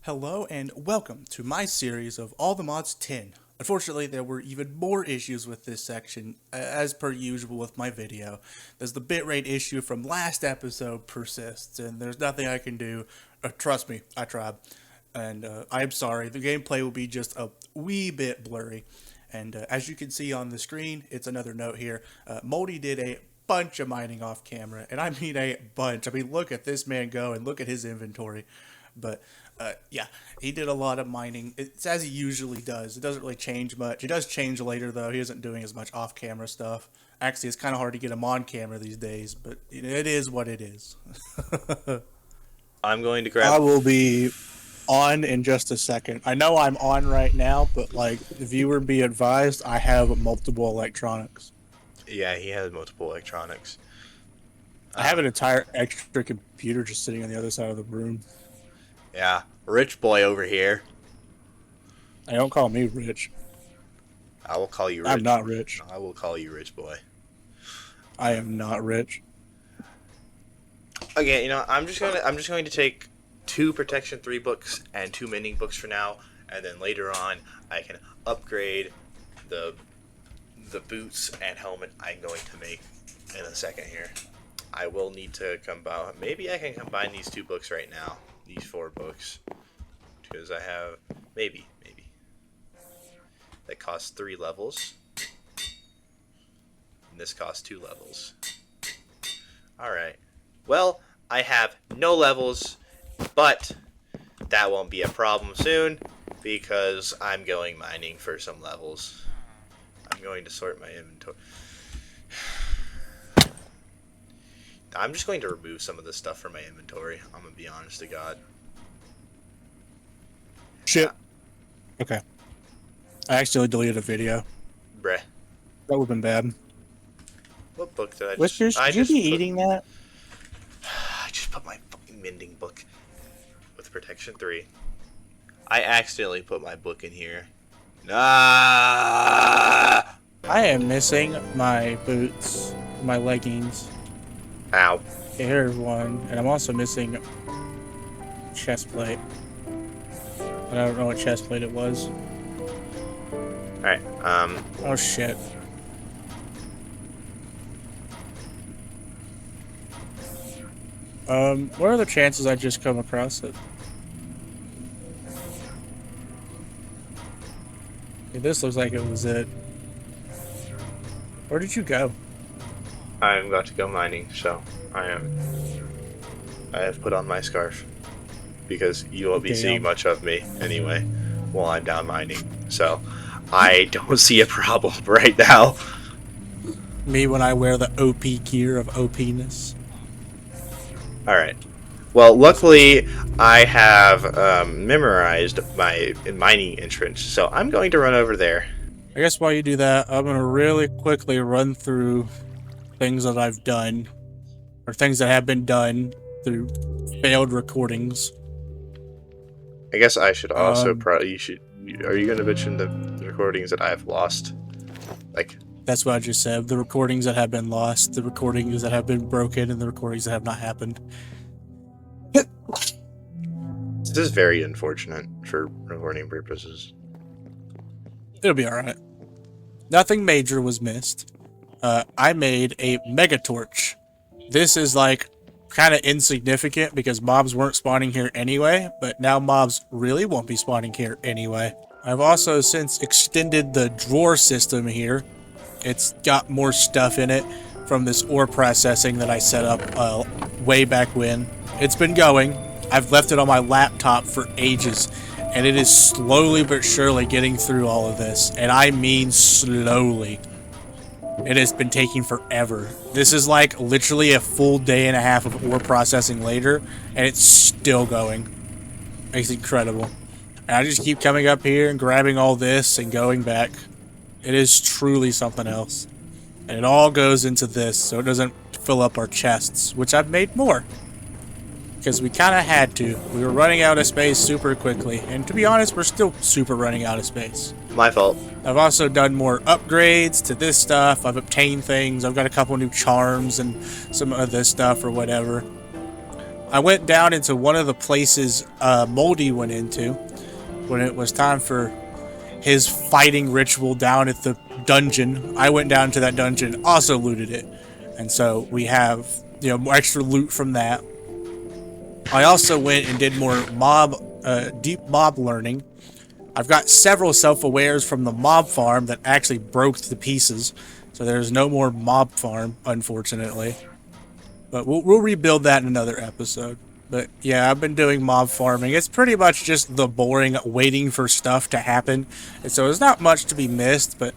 Hello and welcome to my series of All the Mods 10. Unfortunately, there were even more issues with this section, as per usual with my video. As the bitrate issue from last episode persists, and there's nothing I can do. Trust me, I tried. And I'm sorry, the gameplay will be just a wee bit blurry. And as you can see on the screen, it's another note here. Moldy did a bunch of mining off camera, and I mean a bunch. I mean, look at this man go and look at his inventory. But yeah, he did a lot of mining. It's as he usually does. It doesn't really change much. It does change later, though. He isn't doing as much off-camera stuff. Actually, it's kind of hard to get him on camera these days, but it is what it is. I'm going to grab... I will be on in just a second. I know I'm on right now, but like the viewer be advised, I have multiple electronics. Yeah, he has multiple electronics. I have an entire extra computer just sitting on the other side of the room. Yeah, rich boy over here. Hey, don't call me rich. I will call you rich. I'm not rich. I will call you rich boy. I am not rich. Okay, you know, I'm just going to take 2 Protection 3 books and 2 Mending books for now, and then later on I can upgrade the boots and helmet I'm going to make in a second here. I will need to combine. Maybe I can combine these 2 books right now. These 4 books, because I have maybe that costs 3 levels, and this costs 2 levels. All right. Well, I have no levels, but that won't be a problem soon because I'm going mining for some levels. I'm going to sort my inventory. I'm just going to remove some of this stuff from my inventory. I'm going to be honest to God. Shit. Okay. I accidentally deleted a video. Bruh. That would have been bad. What book did I just... Whiskers, should you be eating that? I just put my fucking mending book with Protection 3. I accidentally put my book in here. Ah! I am missing my boots, my leggings. Ow. Okay, here's one, and I'm also missing chest plate. I don't know what chest plate it was. Alright, Oh shit. What are the chances I just come across it? Okay, this looks like it was it. Where did you go? I'm about to go mining, so I have put on my scarf. Because you won't be seeing much of me anyway while I'm down mining. So I don't see a problem right now. Me when I wear the OP gear of OP-ness. Alright. Well, luckily I have memorized my mining entrance, so I'm going to run over there. I guess while you do that, I'm going to really quickly run through things that I've done, or things that have been done through failed recordings. I guess I should also are you going to mention the recordings that I've lost? Like, that's what I just said. The recordings that have been lost, the recordings that have been broken, and the recordings that have not happened. this is very unfortunate for recording purposes. It'll be alright. Nothing major was missed. I made a mega torch. This is like kind of insignificant because mobs weren't spawning here anyway, but now mobs really won't be spawning here anyway. I've also since extended the drawer system here. It's got more stuff in it from this ore processing that I set up way back when. It's been going. I've left it on my laptop for ages, and it is slowly but surely getting through all of this, and I mean slowly. It has been taking forever. This is like literally a full day and a half of ore processing later, and it's still going. It's incredible. And I just keep coming up here and grabbing all this and going back. It is truly something else. And it all goes into this, so it doesn't fill up our chests, which I've made more. Because we kind of had to. We were running out of space super quickly, and to be honest, we're still super running out of space. My fault. I've also done more upgrades to this stuff. I've obtained things. I've got a couple new charms and some of this stuff or whatever. I went down into one of the places Moldy went into when it was time for his fighting ritual down at the dungeon. I went down to that dungeon, also looted it. And so we have, more extra loot from that. I also went and did more deep mob learning. I've got several self-awares from the mob farm that actually broke to pieces. So there's no more mob farm, unfortunately. But we'll rebuild that in another episode. But yeah, I've been doing mob farming. It's pretty much just the boring waiting for stuff to happen. And so there's not much to be missed, but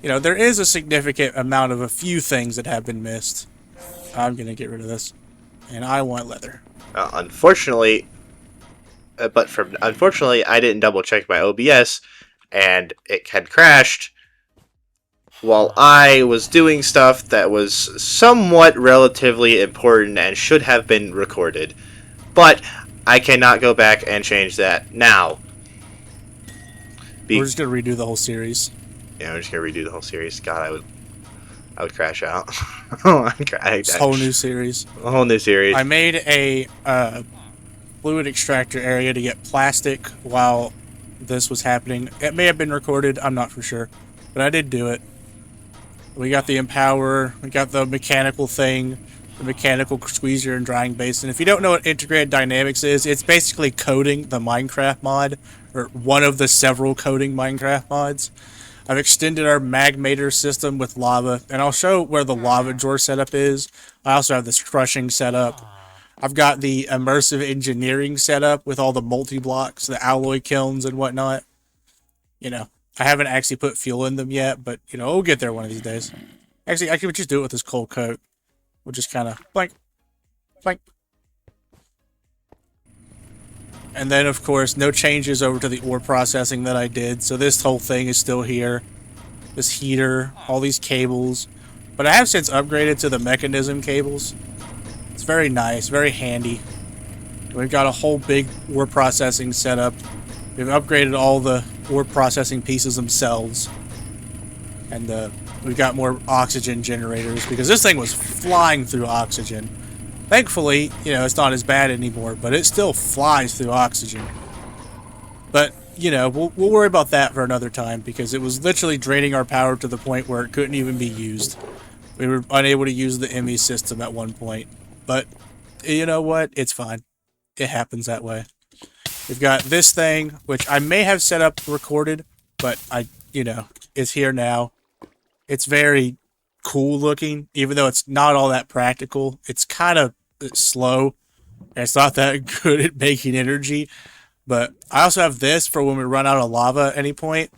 there is a significant amount of a few things that have been missed. I'm going to get rid of this. And I want leather. Unfortunately, I didn't double check my OBS, and it had crashed while I was doing stuff that was somewhat relatively important and should have been recorded. But I cannot go back and change that now. We're just gonna redo the whole series. Yeah, I'm just gonna redo the whole series. God, I would crash out. Whole new series. A whole new series. I made a fluid extractor area to get plastic while this was happening. It may have been recorded. I'm not for sure, but I did do it. We got the Empower. We got the mechanical thing. The mechanical squeezer and drying basin. If you don't know what integrated dynamics is, it's basically coding the Minecraft mod, or one of the several coding Minecraft mods. I've extended our magmator system with lava, and I'll show where the lava drawer setup is. I also have this crushing setup. I've got the immersive engineering setup with all the multi-blocks, the alloy kilns and whatnot. I haven't actually put fuel in them yet, but, we'll get there one of these days. Actually, I could just do it with this coal coat. We'll just kind of blank. And then, of course, no changes over to the ore processing that I did. So this whole thing is still here. This heater, all these cables. But I have since upgraded to the mechanism cables. It's very nice, very handy. We've got a whole big ore processing setup. We've upgraded all the ore processing pieces themselves. And we've got more oxygen generators because this thing was flying through oxygen. Thankfully, it's not as bad anymore, but it still flies through oxygen. But, we'll worry about that for another time because it was literally draining our power to the point where it couldn't even be used. We were unable to use the ME system at one point. But, you know what? It's fine. It happens that way. We've got this thing, which I may have set up recorded, but it's here now. It's very cool looking, even though it's not all that practical. It's kind of slow, and it's not that good at making energy. But I also have this for when we run out of lava at any point.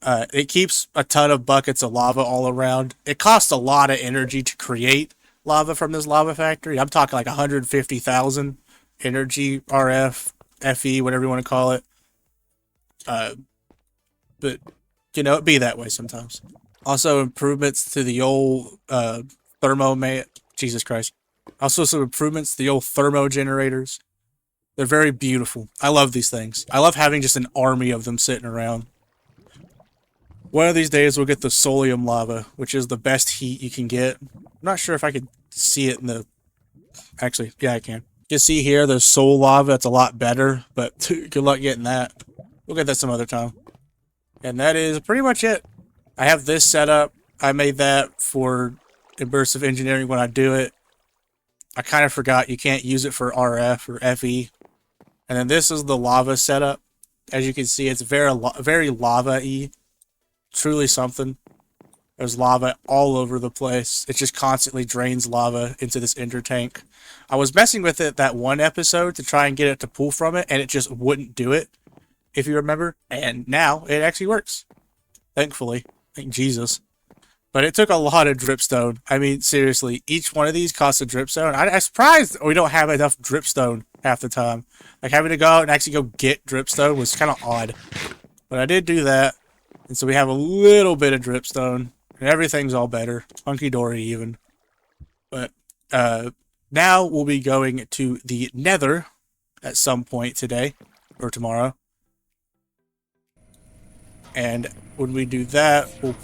It keeps a ton of buckets of lava all around. It costs a lot of energy to create lava from this lava factory. I'm talking like 150,000 energy, RF, FE, whatever you want to call it. But, it be that way sometimes. Also, improvements to the old Jesus Christ. Also, some improvements to the old thermo generators. They're very beautiful. I love these things. I love having just an army of them sitting around. One of these days, we'll get the solium lava, which is the best heat you can get. I'm not sure if I could see it in the... Actually, yeah, I can. You can see here, there's soul lava. It's a lot better, but good luck getting that. We'll get that some other time. And that is pretty much it. I have this set up. I made that for immersive engineering when I do it. I kind of forgot you can't use it for RF or FE. And then this is the lava setup. As you can see, it's very lava-y. Truly something. There's lava all over the place. It just constantly drains lava into this ender tank. I was messing with it that one episode to try and get it to pull from it, and it just wouldn't do it, if you remember. And now it actually works. Thankfully. Thank Jesus. But it took a lot of dripstone. I mean, seriously, each one of these costs a dripstone. I'm surprised we don't have enough dripstone half the time. Like, having to go out and actually go get dripstone was kind of odd. But I did do that. And so we have a little bit of dripstone. And everything's all better. Hunky-dory even. But now we'll be going to the Nether at some point today. Or tomorrow. And when we do that, we'll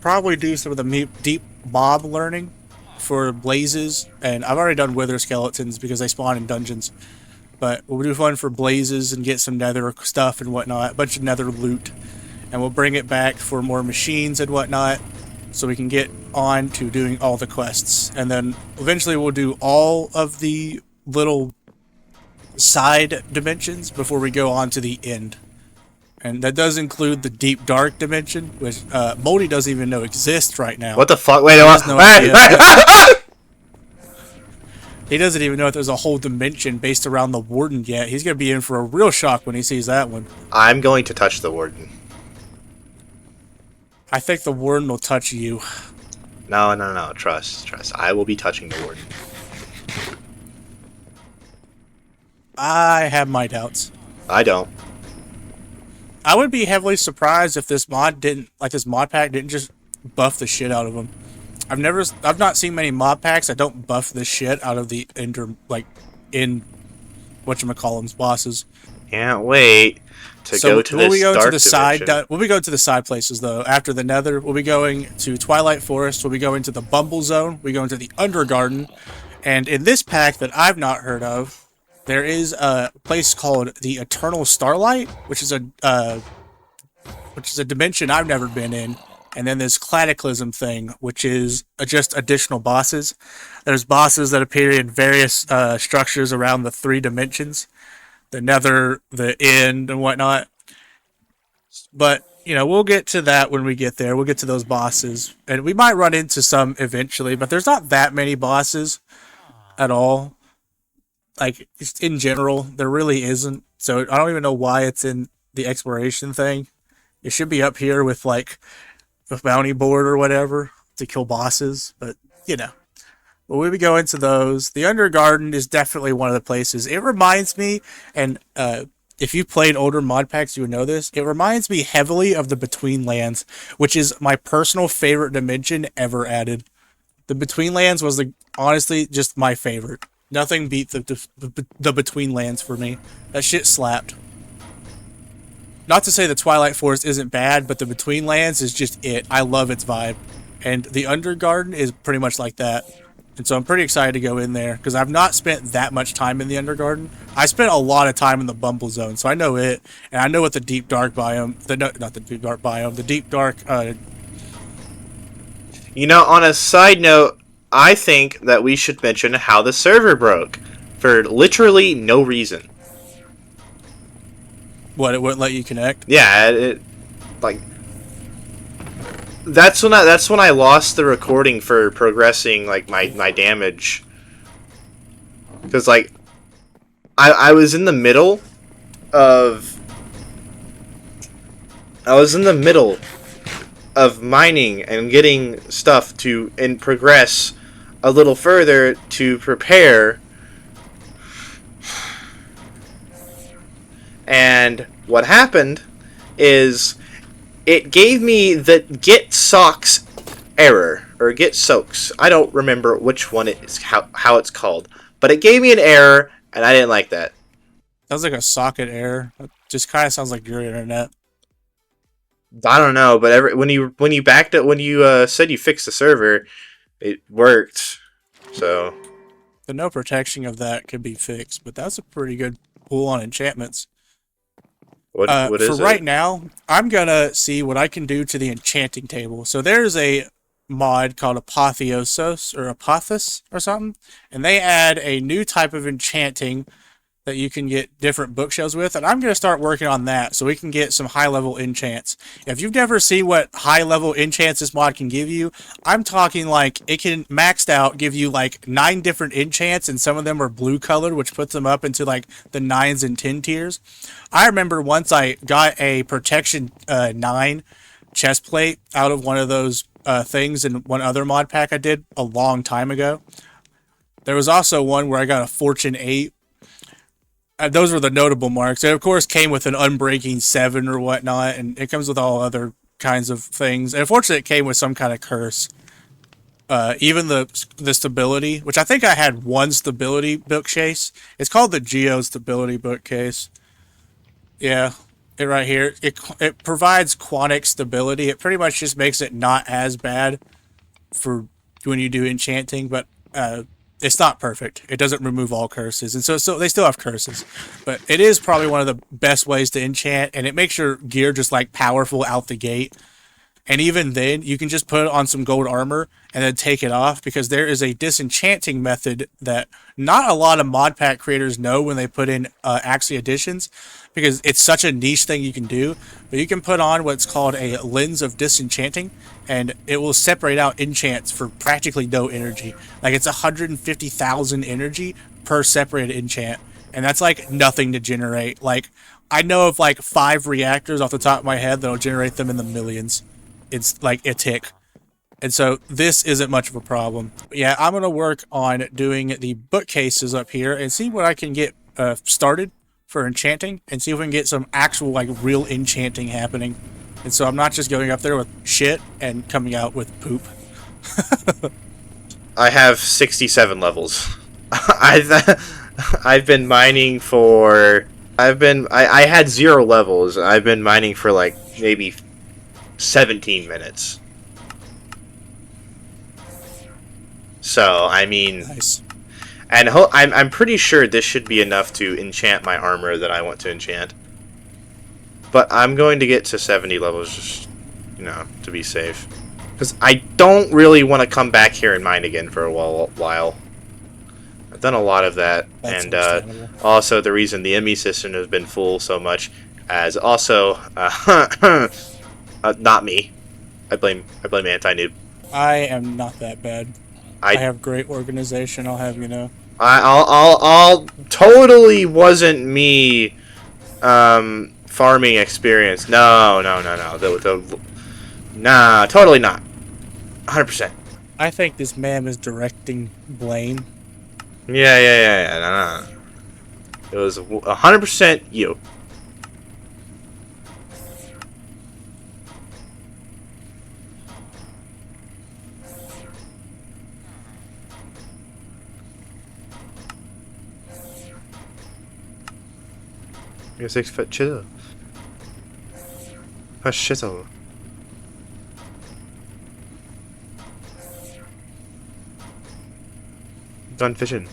probably do some of the deep mob learning. for blazes, and I've already done wither skeletons because they spawn in dungeons. But we'll do one for blazes and get some nether stuff and whatnot, a bunch of nether loot, and we'll bring it back for more machines and whatnot, so we can get on to doing all the quests. And then eventually we'll do all of the little side dimensions before we go on to the end. And that does include the deep dark dimension, which Moldy doesn't even know exists right now. What the fuck? Wait, no idea. hey! He doesn't even know if there's a whole dimension based around the warden yet. He's going to be in for a real shock when he sees that one. I'm going to touch the warden. I think the warden will touch you. No. Trust. I will be touching the warden. I have my doubts. I don't. I would be heavily surprised if this mod pack didn't just buff the shit out of him. I've not seen many mod packs that don't buff the shit out of the whatchamacallum's bosses. Can't wait to go to this dark dimension. We'll be going to the side places though. After the Nether, we'll be going to Twilight Forest. We'll be going to the Bumble Zone. We go into the Undergarden, and in this pack that I've not heard of, there is a place called the Eternal Starlight, which is a dimension I've never been in. And then there's Cataclysm thing, which is just additional bosses. There's bosses that appear in various structures around the 3 dimensions. The Nether, the End, and whatnot. But, we'll get to that when we get there. We'll get to those bosses. And we might run into some eventually, but there's not that many bosses at all. Like, just in general, there really isn't. So I don't even know why it's in the exploration thing. It should be up here with, like, a bounty board or whatever to kill bosses, but we'll be going to those. The Undergarden is definitely one of the places. It reminds me, and if you played older mod packs, you would know this. It reminds me heavily of the Between Lands, which is my personal favorite dimension ever added. The Between Lands was honestly just my favorite. Nothing beat the Between Lands for me. That shit slapped. Not to say the Twilight Forest isn't bad, but the Between Lands is just it. I love its vibe. And the Undergarden is pretty much like that. And so I'm pretty excited to go in there, because I've not spent that much time in the Undergarden. I spent a lot of time in the Bumble Zone, so I know it. And I know what the Deep Dark biome... not the Deep Dark biome, the Deep Dark... on a side note, I think that we should mention how the server broke. For literally no reason. What, it wouldn't let you connect? Yeah, that's when I lost the recording for progressing my damage. Because I was in the middle of mining and getting stuff and progress a little further to prepare. And what happened is it gave me the get socks error, or get soaks. I don't remember which one it is, how it's called, but it gave me an error, and I didn't like that. Sounds like a socket error. It just kind of sounds like your internet. I don't know, but when you backed it, when you said you fixed the server, it worked. So the no protection of that could be fixed, but that's a pretty good pool on enchantments. What is for it? right now, I'm gonna see what I can do to the enchanting table. So there's a mod called apothiosos or apothos or something, and they add a new type of enchanting that you can get different bookshelves with, and I'm going to start working on that so we can get some high-level enchants. If you've never seen what high-level enchants this mod can give you, I'm talking like it can maxed out give you like 9 different enchants, and some of them are blue colored, which puts them up into like the 9s and 10 tiers. I remember once I got a protection 9 chest plate out of one of those things in one other mod pack I did a long time ago. There was also one where I got a fortune 8. Those were the notable marks. It, of course, came with an unbreaking 7 or whatnot, and it comes with all other kinds of things. And unfortunately, it came with some kind of curse. Even the stability, which I think I had one stability bookcase. It's called the Geo Stability Bookcase. Yeah, it right here. It provides quantic stability. It pretty much just makes it not as bad for when you do enchanting, but it's not perfect. It doesn't remove all curses, and so they still have curses. But it is probably one of the best ways to enchant, and it makes your gear just like powerful out the gate. And even then, you can just put on some gold armor and then take it off, because there is a disenchanting method that not a lot of mod pack creators know when they put in Axie additions, because it's such a niche thing you can do. But you can put on what's called a lens of disenchanting, and it will separate out enchants for practically no energy. Like, it's 150,000 energy per separated enchant, and that's like nothing to generate. Like, I know of like 5 reactors off the top of my head that'll generate them in the millions. It's like a tick. And so this isn't much of a problem. But yeah, I'm going to work on doing the bookcases up here and see what I can get started for enchanting, and see if we can get some actual like real enchanting happening. And so I'm not just going up there with shit and coming out with poop. I have 67 levels. I've been mining for I had 0 levels. I've been mining for like maybe 17 minutes. So, I mean, Nice. and I'm pretty sure this should be enough to enchant my armor that I want to enchant. But I'm going to get to 70 levels just, to be safe. Because I don't really want to come back here and mine again for a while. I've done a lot of that. That's And understandable. also the reason the ME system has been full so much as also not me. I blame anti-noob. I am not that bad. I have great organization, I'll have you know. I'll totally wasn't me farming experience. No. Nah, totally not. 100%. I think this man is directing blame. Yeah. No. It was 100% you. You're 6 foot chill. A shittle. Done fishing.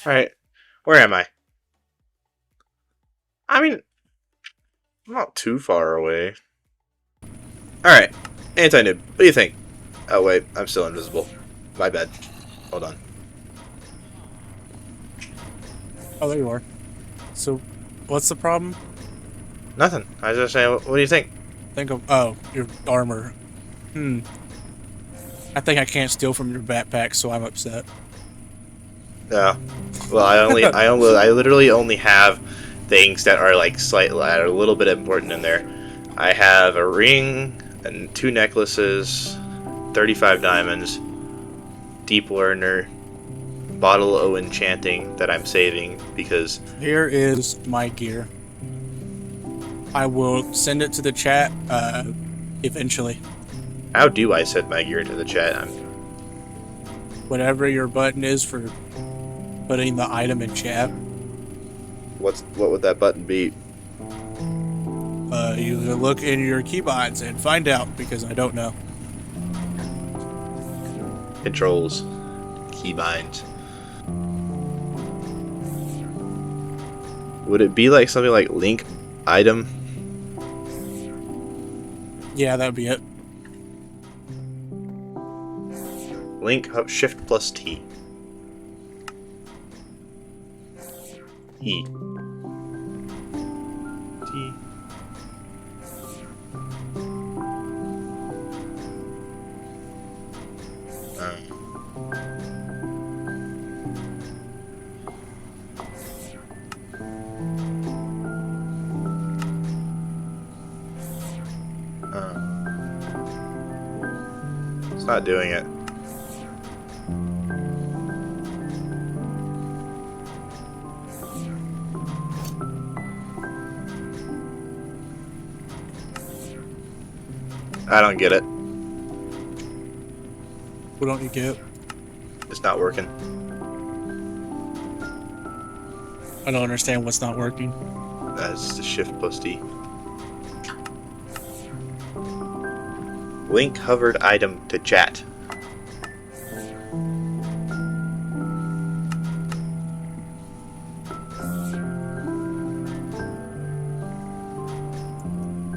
Alright, where am I? I mean, I'm not too far away. Alright, anti-noob, what do you think? Oh wait, I'm still invisible. My bad. Hold on. Oh, there you are. So, what's the problem? Nothing. I was just saying, what do you think? Think of, oh, your armor. I think I can't steal from your backpack, so I'm upset. Yeah. Well, I literally only have things that are like that are a little bit important in there. I have a ring and 2 necklaces, 35 diamonds, deep learner, bottle of enchanting that I'm saving because Here is my gear. I will send it to the chat eventually. how do I send my gear into the chat? Whatever your button is for putting the item in chat. What would that button be? You look in your keybinds and find out, because I don't know. Controls, keybind. Would it be like something like link item? Yeah, that'd be it. Link shift plus T. E. T. not doing it. I don't get it. What don't you get? It's not working. I don't understand what's not working. That's the shift plus D. Link hovered item to chat.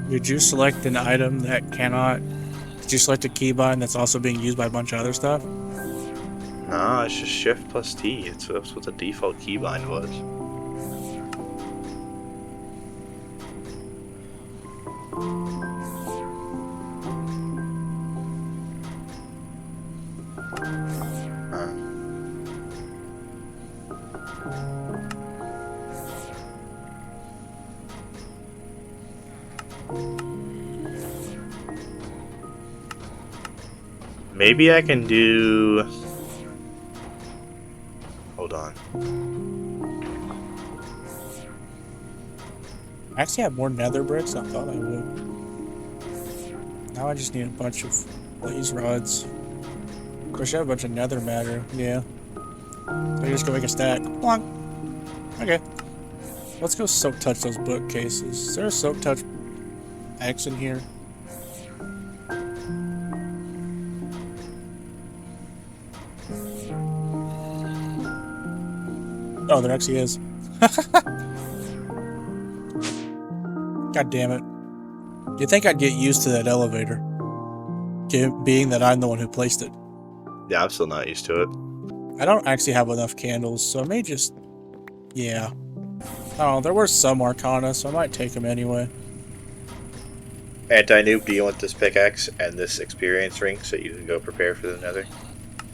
Did you select an item that cannot... Did you select a keybind that's also being used by a bunch of other stuff? No, it's just shift plus T. That's what the default keybind was. Maybe I can do... Hold on. I actually have more nether bricks than I thought I would. Now I just need a bunch of blaze rods. Of course, I have a bunch of nether matter. Yeah. So I just go make a stack. Plonk. Okay. Let's go soak touch those bookcases. Is there a soak touch X in here? Oh, there actually is. God damn it. You'd think I'd get used to that elevator. Being that I'm the one who placed it. Yeah, I'm still not used to it. I don't actually have enough candles, so I may just... Yeah. Oh, there were some Arcana, so I might take them anyway. Anti-noob, do you want this pickaxe and this experience ring so you can go prepare for the nether?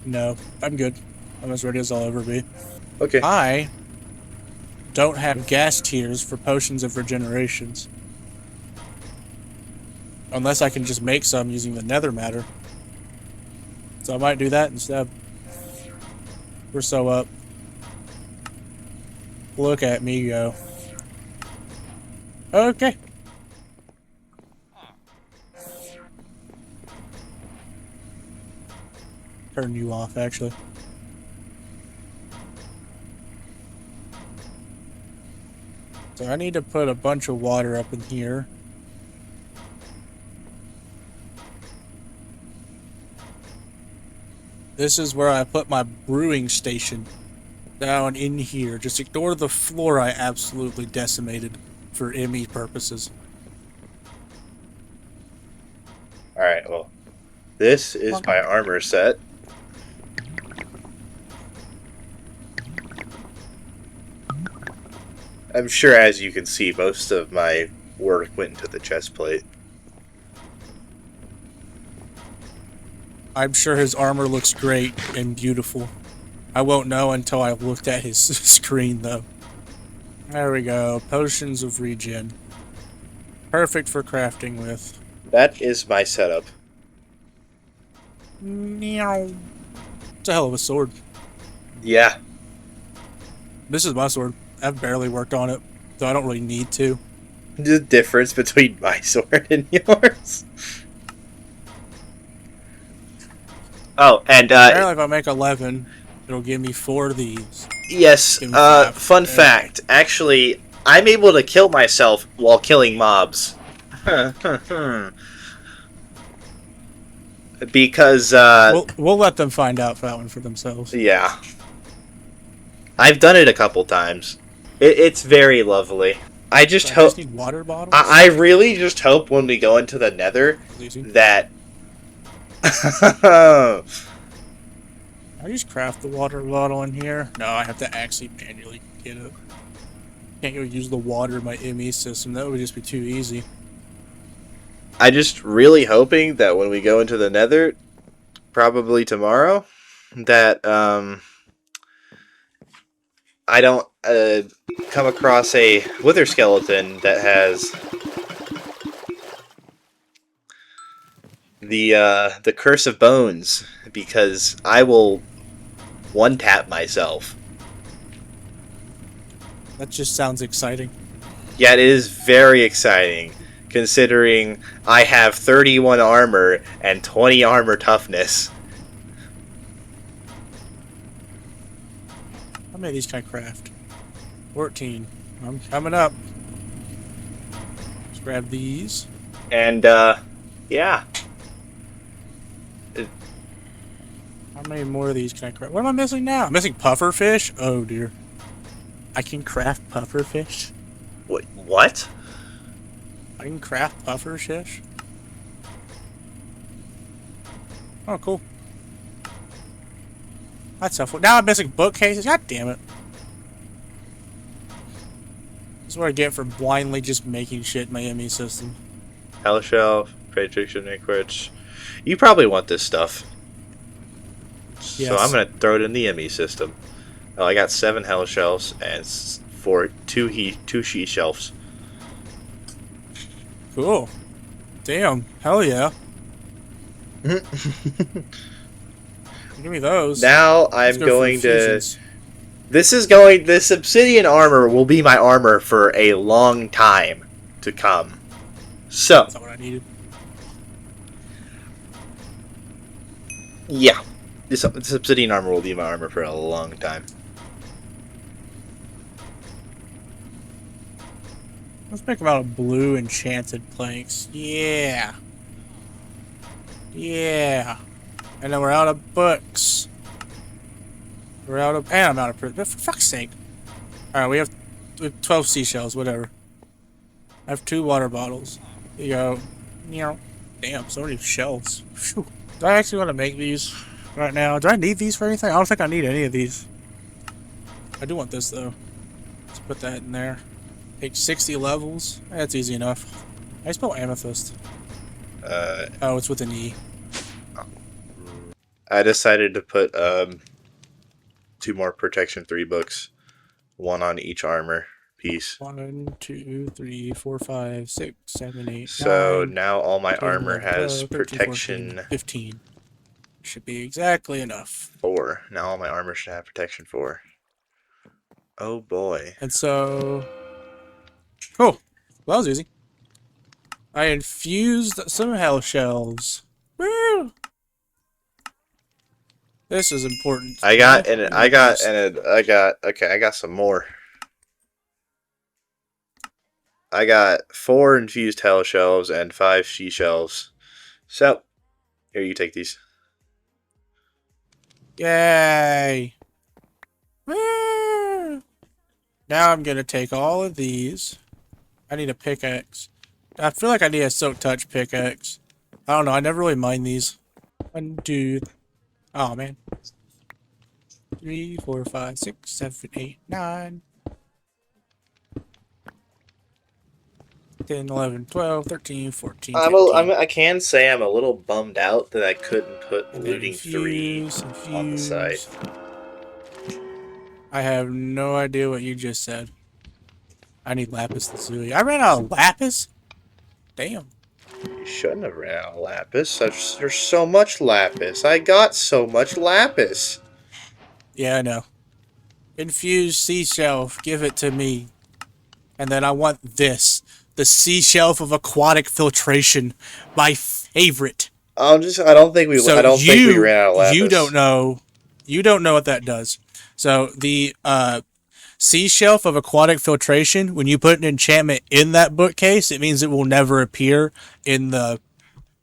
No, I'm good. I'm as ready as I'll ever be. Okay. I don't have gas tiers for potions of regenerations. Unless I can just make some using the nether matter. So I might do that instead. We're so up. Look at me go. Okay. Turn you off, actually. So I need to put a bunch of water up in here. This is where I put my brewing station. Down in here. Just ignore the floor I absolutely decimated for ME purposes. Alright, well. This is my armor set. I'm sure, as you can see, most of my work went into the chest plate. I'm sure his armor looks great and beautiful. I won't know until I've looked at his screen, though. There we go. Potions of regen. Perfect for crafting with. That is my setup. Meow. It's a hell of a sword. Yeah. This is my sword. I've barely worked on it, so I don't really need to. The difference between my sword and yours. Oh, and Apparently if I make 11, it'll give me 4 of these. yes, fun fact. Actually, I'm able to kill myself while killing mobs. Because, We'll let them find out that one for themselves. yeah. I've done it a couple times. It's very lovely. I just So I hope... just need water bottles? I really just hope when we go into the nether that... Can I just craft the water bottle in here? No, I have to actually manually get it. Can't go use the water in my ME system. That would just be too easy. I just really hoping that when we go into the nether, probably tomorrow, that I don't come across a wither skeleton that has the curse of bones, because I will one tap myself. That just sounds exciting. Yeah, it is very exciting, considering I have 31 armor and 20 armor toughness. How many of these can I craft? 14. I'm coming up. Let's grab these. And yeah. How many more of these can I craft? What am I missing now? I'm missing puffer fish? Oh dear. I can craft puffer fish? What? I can craft puffer fish? Oh, cool. That's helpful. Now I'm missing bookcases. God damn it. This is what I get for blindly just making shit in my ME system. Hell Shelf, Patricia Nickwich. You probably want this stuff. Yes. So I'm gonna throw it in the ME system. Oh, I got 7 Hell Shelves and 2 She Shelves. Cool. Damn. Hell yeah. Give me those. Now Let's I'm go for going to. fusions. This obsidian armor will be my armor for a long time to come. So, That's not what I needed. yeah. This obsidian armor will be my armor for a long time. Let's make them out of blue enchanted planks. Yeah. Yeah. And then we're out of books. We're out of... And I'm out of prison. But for fuck's sake. Alright, we have 12 seashells, whatever. I have 2 water bottles. Here you go. You know. Damn, so many shells. Phew. Do I actually want to make these right now? Do I need these for anything? I don't think I need any of these. I do want this, though. Let's put that in there. Take 60 levels. That's easy enough. I spell amethyst. Oh, it's with an E. I decided to put 2 more Protection 3 books, 1 on each armor piece. 1, 2, 3, 4, 5, 6, 7, 8, So 9, now all my 10, armor 11, has 12, 13, protection 14, 15. Should be exactly enough. 4. Now all my armor should have protection 4. Oh boy. And so... Cool. Well, that was easy. I infused some hell shells. Woo! This is important. I got some more. I got 4 infused hell shelves and 5 she shelves. So, here, you take these. Yay! Woo! Now I'm gonna take all of these. I need a pickaxe. I feel like I need a silk touch pickaxe. I don't know, I never really mind these. 1, 2... Oh, man. 3, 4, 5, 6, 7, 8, 9... 10, 11, 12, 13, 14, 15. I can say I'm a little bummed out that I couldn't put And then looting 3 on the site. I have no idea what you just said. I need lapis lazuli. I ran out of lapis? Damn. You shouldn't have ran out of lapis. There's so much lapis. I got so much lapis. Yeah, I know. Infused sea shelf. Give it to me. And then I want this. The sea shelf of aquatic filtration. My favorite. I don't think we ran out of lapis. You don't know what that does. So the sea shelf of aquatic filtration, when you put an enchantment in that bookcase, it means it will never appear in the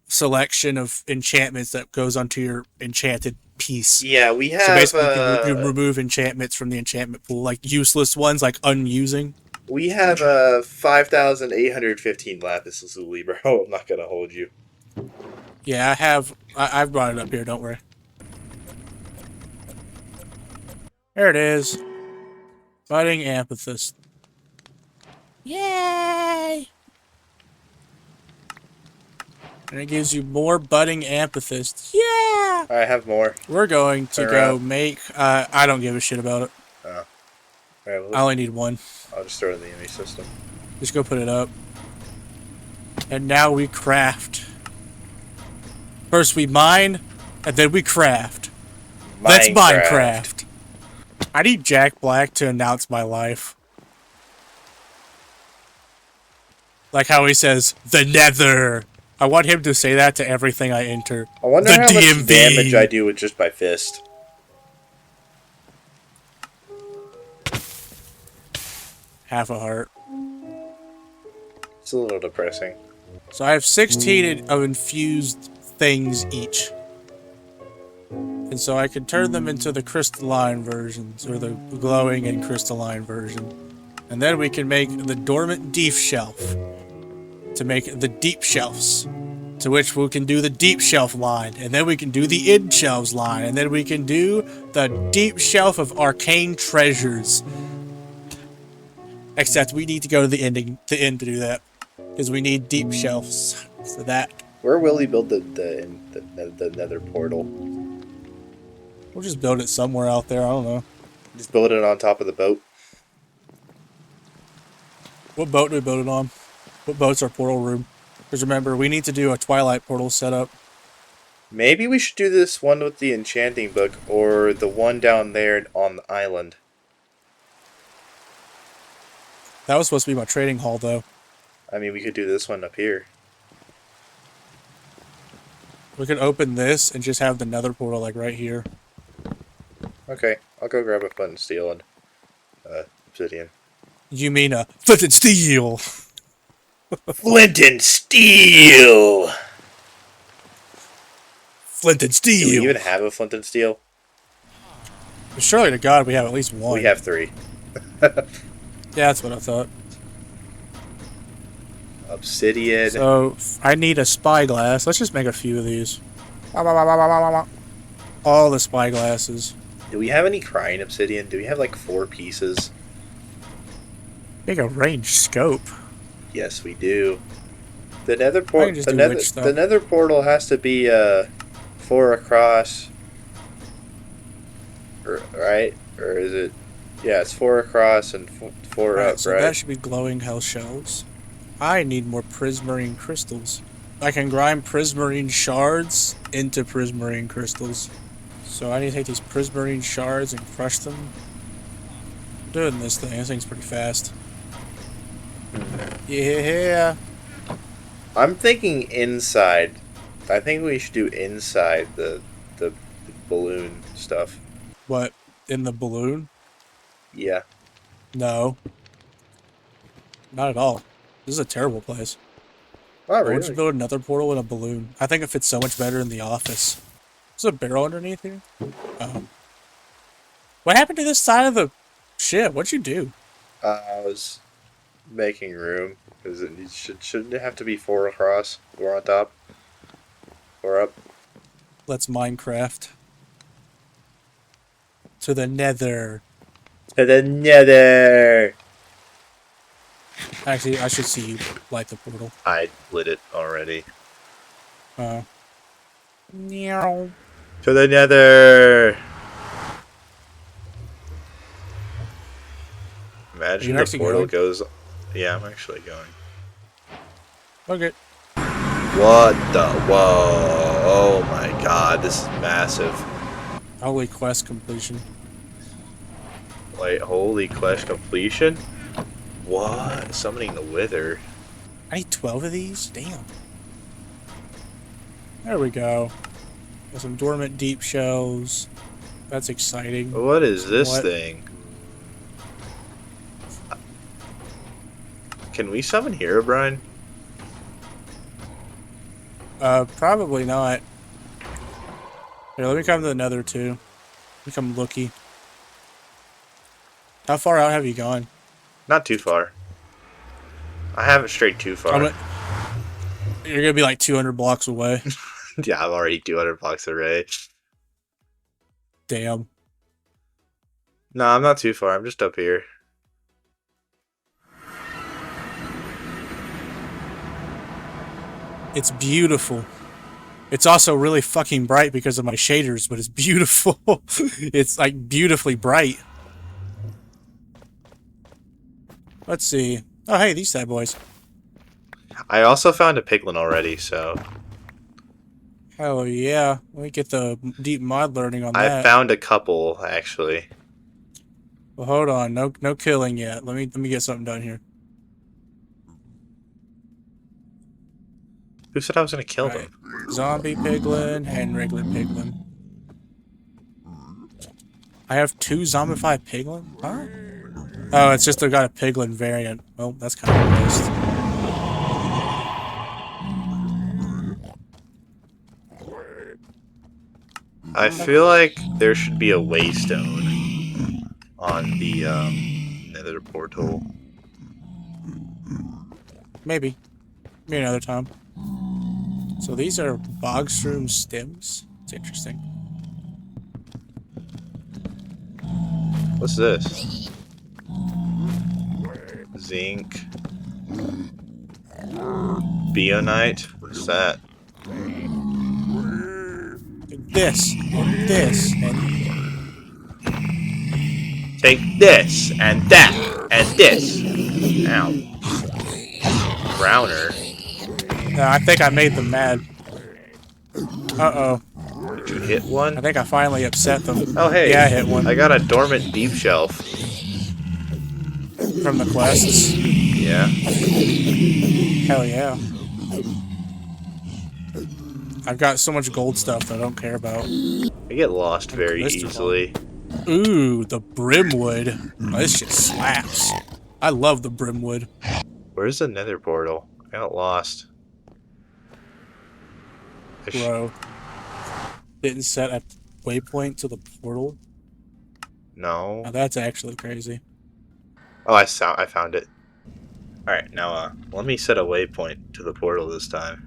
selection of enchantments that goes onto your enchanted piece. Yeah, we have. So basically, you can remove enchantments from the enchantment pool, like useless ones, like unusing. We have 5,815 lapis lazuli, bro. I'm not gonna hold you. Yeah, I've brought it up here. Don't worry. There it is. Budding amethyst. Yay! And it gives you more budding amethyst. Yeah! I have more. We're going to go make... I don't give a shit about it. Oh. Alright, well, I only need 1. I'll just throw it in the enemy system. Just go put it up. And now we craft. First we mine, and then we craft. That's Minecraft. I need Jack Black to announce my life. Like how he says, the Nether. I want him to say that to everything I enter. I wonder the how DMV. much damage I do with just my fist. Half a heart. It's a little depressing. So I have 16 of infused things each. And so I can turn them into the crystalline versions, or the glowing and crystalline version. And then we can make the dormant deep shelf to make the deep shelves, to which we can do the deep shelf line, and then we can do the id shelves line, and then we can do the deep shelf of arcane treasures. Except we need to go to the end to do that, because we need deep shelves for that. Where will he build the nether portal? We'll just build it somewhere out there. I don't know. Just build it on top of the boat. What boat do we build it on? What boat's our portal room? Because remember, we need to do a Twilight portal setup. Maybe we should do this one with the Enchanting book, or the one down there on the island. That was supposed to be my trading hall, though. I mean, we could do this one up here. We could open this and just have the nether portal, like, right here. Okay, I'll go grab a flint and steel and obsidian. You mean a flint and steel? Flint and steel! Flint and steel! Do we even have a flint and steel? Surely to God we have at least one. We have 3. Yeah, that's what I thought. Obsidian. So, I need a spyglass. Let's just make a few of these. All the spyglasses. Do we have any crying obsidian? Do we have like 4 pieces? Make a ranged scope. Yes, we do. The nether the nether portal has to be 4 across. Right? Or is it? Yeah, it's 4 across and 4 up, So right? that should be glowing hell shells. I need more prismarine crystals. I can grind prismarine shards into prismarine crystals. So I need to take these prismarine shards and crush them. I'm doing this thing. This thing's pretty fast. Yeah. I'm thinking inside. I think we should do inside the balloon stuff. What? In the balloon? Yeah. No. Not at all. This is a terrible place. Oh, Why really? would you build another portal in a balloon? I think it fits so much better in the office. There's a barrel underneath here? Oh. What happened to this side of the ship? What'd you do? I was making room because shouldn't it have to be 4 across, 4 on top, 4 up? Let's Minecraft. To the nether. To the nether. Actually, I should see you light the portal. I lit it already. Meow. To the nether. Imagine the portal goes. Yeah, I'm actually going. Okay. What the? Whoa! Oh my God! This is massive. Holy quest completion. Wait, holy quest completion? What? Summoning the wither. I need 12 of these? Damn. There we go. Got some dormant deep shells. That's exciting. What is this thing? Can we summon Herobrine? Probably not. Here, let me come to the nether too. Become looky. How far out have you gone? Not too far. I haven't strayed too far. You're gonna be like 200 blocks away. Yeah, I'm already 200 blocks away. Damn. No, I'm not too far. I'm just up here. It's beautiful. It's also really fucking bright because of my shaders, but it's beautiful. It's like beautifully bright. Let's see. Oh, hey, these sad boys. I also found a piglin already, so... Oh yeah, let me get the deep mod learning on I that. found a couple actually. Well, hold on, no killing yet. Let me get something done here. Who said I was gonna kill All right, them? zombie piglin and regular piglin. I have 2 zombified piglin? Huh? Oh, it's just I got a piglin variant. Well, that's kind of a waste. I feel like there should be a waystone on the nether portal. Maybe another time. So these are bogstrom stems. It's interesting. What's this? Zinc. Bionite? What's that? This and this and Take this and that and this. Ow. Browner. I think I made them mad. Uh-oh. Did you hit I one? think I finally upset them. Oh hey, Yeah, I hit one I got a dormant deep shelf. from the quests. Yeah. Hell yeah. I've got so much gold stuff that I don't care about. I get lost And very glister bomb. easily. Ooh, the brimwood. Oh, this shit slaps. I love the brimwood. Where's the nether portal? I got lost. Bro. Didn't set a waypoint to the portal. No. Now that's actually crazy. Oh, I found it. Alright, now let me set a waypoint to the portal this time.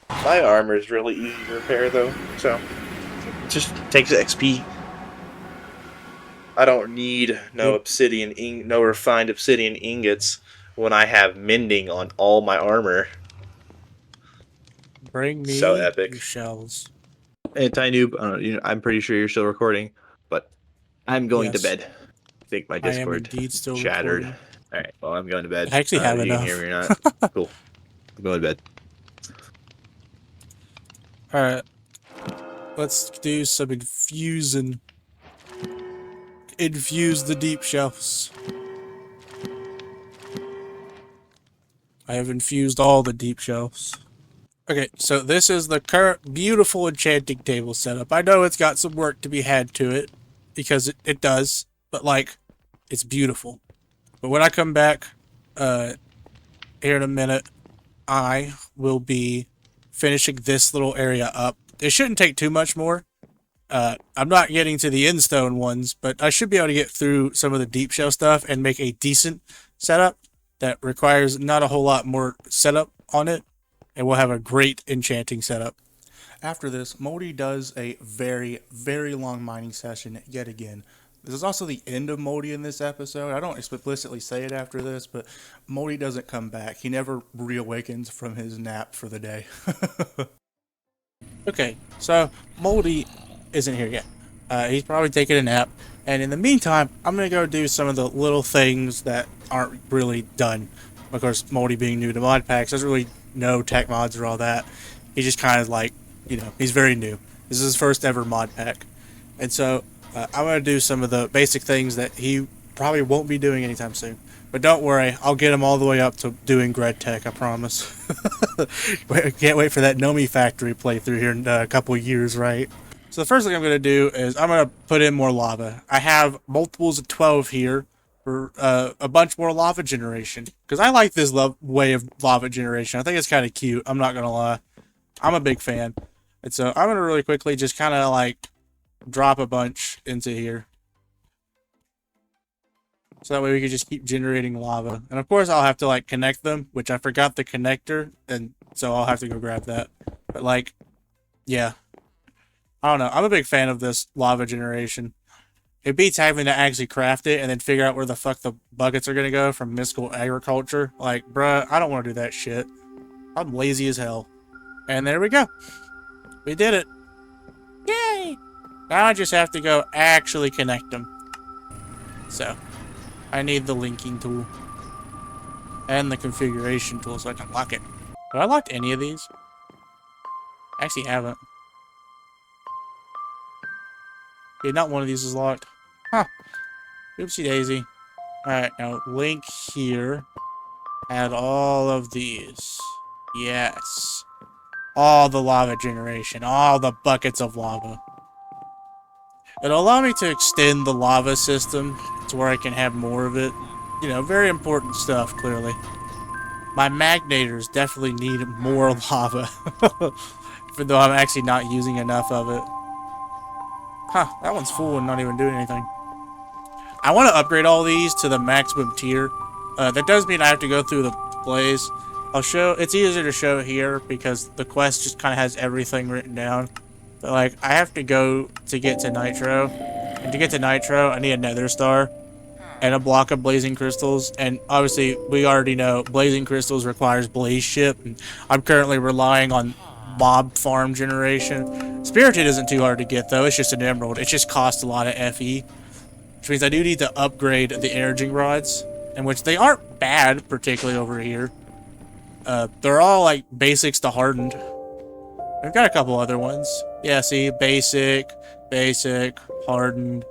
My armor is really easy to repair though, so it just takes XP. I don't need no no refined obsidian ingots when I have mending on all my armor. Bring So me your epic. shells. Anti-noob, I'm pretty sure you're still recording, but I'm going to Yes, bed. I think my I am Discord indeed still shattered. recording. Alright, well, I'm going to bed. I actually have You can hear enough. me or not. Cool. I'm going to bed. Alright, let's do some infusing. Infuse the deep shells. I have infused all the deep shells. Okay, so this is the current beautiful enchanting table setup. I know it's got some work to be had to it, because it does, but like, it's beautiful. But when I come back, here in a minute, I will be finishing this little area up. It shouldn't take too much more. I'm not getting to the endstone ones, but I should be able to get through some of the deep shell stuff and make a decent setup that requires not a whole lot more setup on it, and we'll have a great enchanting setup. After this, Moldy does a very, very long mining session yet again. This is also the end of Moldy in this episode. I don't explicitly say it after this, but Moldy doesn't come back. He never reawakens from his nap for the day. Okay, so Moldy isn't here yet. He's probably taking a nap, and in the meantime, I'm gonna go do some of the little things that aren't really done. Of course, Moldy being new to mod packs, doesn't really know tech mods or all that. He's just kind of like, he's very new. This is his first ever mod pack, and so I'm gonna do some of the basic things that he probably won't be doing anytime soon. But don't worry, I'll get him all the way up to doing Gred Tech, I promise. Can't wait for that Nomi Factory playthrough here in a couple of years, right? So the first thing I'm going to do is I'm going to put in more lava. I have multiples of 12 here for a bunch more lava generation. Because I like this way of lava generation. I think it's kind of cute, I'm not going to lie. I'm a big fan. And so I'm going to really quickly just kind of like drop a bunch into here. So that way we can just keep generating lava. And of course I'll have to like connect them, which I forgot the connector, and so I'll have to go grab that. But like, yeah. I don't know. I'm a big fan of this lava generation. It beats having to actually craft it and then figure out where the fuck the buckets are gonna go from mystical agriculture. Like, bruh, I don't want to do that shit. I'm lazy as hell. And there we go. We did it. Yay! Now I just have to go actually connect them. So, I need the linking tool. And the configuration tool so I can lock it. Have I locked any of these? I actually haven't. Okay, not one of these is locked. Huh. Oopsie daisy. Alright, now link here. Add all of these. Yes. All the lava generation. All the buckets of lava. It'll allow me to extend the lava system to where I can have more of it. You know, very important stuff, clearly. My magnators definitely need more lava. Even though I'm actually not using enough of it. Huh, that one's full and not even doing anything. I want to upgrade all these to the maximum tier. That does mean I have to go through the blaze. I'll show, it's easier to show here because the quest just kind of has everything written down. But like, I have to go to get to Nitro. And to get to Nitro, I need a nether star. And a block of blazing crystals. And obviously, we already know blazing crystals requires blaze ship. And I'm currently relying on mob farm generation. Spirited isn't too hard to get though, it's just an emerald. It just costs a lot of FE. Which means I do need to upgrade the energing rods. And which they aren't bad, particularly over here. They're all like basics to hardened. I've got a couple other ones. Yeah, see, basic, hardened,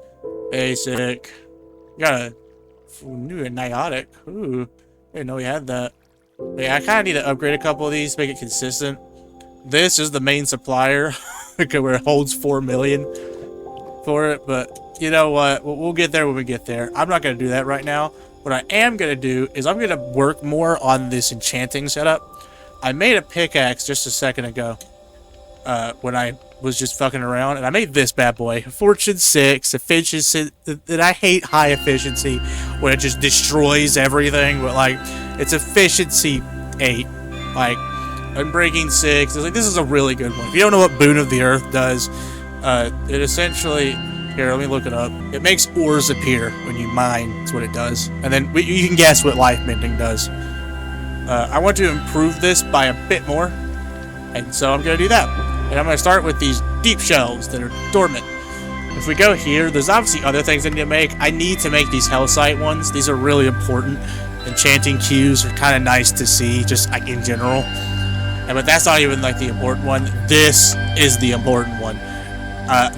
basic. Got a new niotic. Ooh, I didn't know we had that. But yeah, I kind of need to upgrade a couple of these to make it consistent. This is the main supplier, where it holds 4 million for it. But you know what? We'll get there when we get there. I'm not going to do that right now. What I am going to do is I'm going to work more on this enchanting setup. I made a pickaxe just a second ago when I was just fucking around, and I made this bad boy. Fortune 6, efficiency, and I hate high efficiency when it just destroys everything, but like, it's efficiency 8. Like, Unbreaking 6, it's like, this is a really good one. If you don't know what Boon of the Earth does, it essentially, here, let me look it up. It makes ores appear when you mine, that's what it does. And then you can guess what life mending does. I want to improve this by a bit more, and so I'm going to do that. And I'm going to start with these deep shelves that are dormant. If we go here, there's obviously other things I need to make. I need to make these Hellsite ones. These are really important. Enchanting cues are kind of nice to see, just like in general. But that's not even like the important one. This is the important one.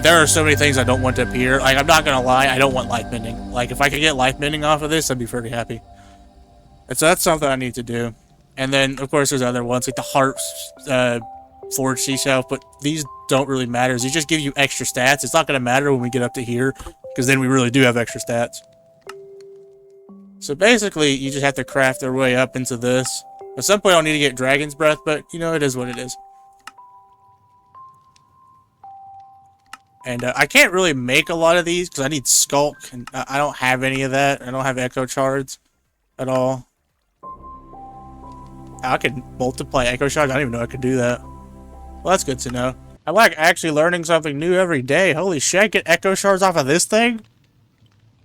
There are so many things I don't want to appear. Like, I'm not going to lie, I don't want life mending. Like, if I could get life mending off of this, I'd be pretty happy. And so that's something I need to do. And then, of course, there's other ones, like the Hearts, Forge Seashelf, but these don't really matter. These just give you extra stats. It's not going to matter when we get up to here, because then we really do have extra stats. So basically, you just have to craft their way up into this. At some point, I'll need to get Dragon's Breath, but, you know, it is what it is. And I can't really make a lot of these, because I need Skulk, and I don't have any of that. I don't have Echo Shards at all. I can multiply Echo Shards. I didn't even know I could do that. Well, that's good to know. I like actually learning something new every day. Holy shit, I get Echo Shards off of this thing?